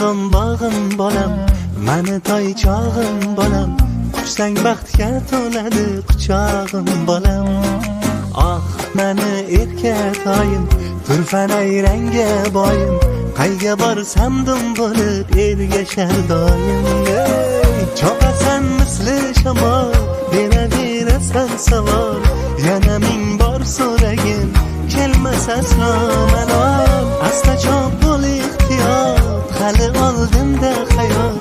do'mbog'im bolam, mani toychog'im bolam, quchsang baxtga to'ladi quchog'im bolam. Ah, mani erkatoyim, turfanay rangga boyim, qayga borsam dum bo'lib ergashar doim. Chopasan misli shamol, beraverasan savol, yana ming bor so'ragin, kelmas aslo malol. Asta chop bo'l ehtiyot, hali oldinda hayot,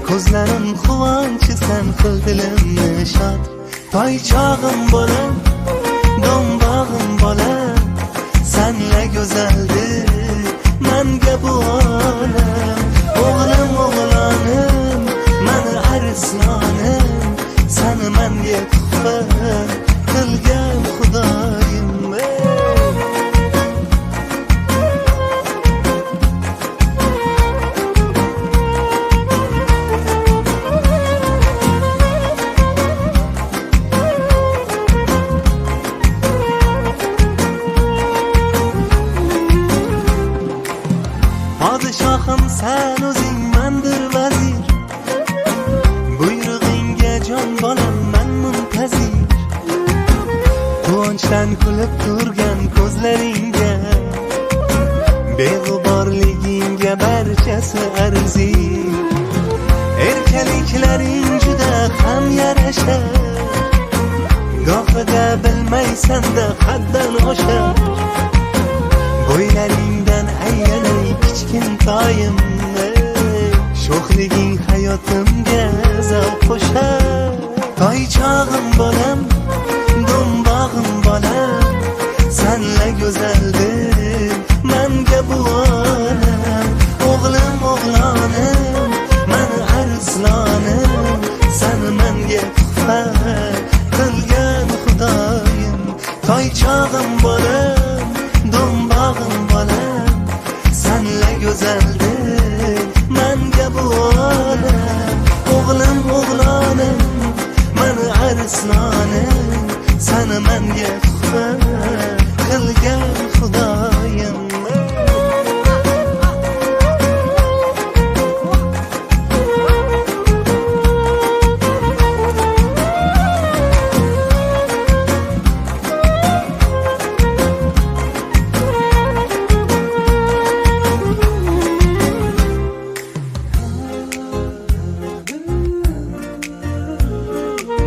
ko'zlarim quvonchisan, qil dilimni shod. Toychog'im bolam, do'mbog'im bolam, senla go'zaldir manga bu olam. O'g'lim o'g'lonim, mani arslonim, seni menga tuhfa qilgan xudoyim. Podshohim sen o'zing mandir vazir, buyrug'ingga jon bolam man muntazir. Quvonchdan kulib turgan ko'zlaringga, beg'uborligingga barchasi arzir. Erkaliklaring juda ham yarashar, gohida bilmaysan-da haddan oshar. Bo'ylaringdan aylanay kichkintoyim, sho'xliging hayotimga zavq qo'shar. Toychog'im bolam, do'mbog'im bolam, senla go'zaldir menga bu olam. O'g'lim o'g'lonim, mani arslonim, seni menga tuhfa qilgan xudoyim. Toychog'im bolam, do'mbog'im bolam, senla go'zaldir menga bu olam. O'g'lim o'g'lonim, mani arslonim, seni menga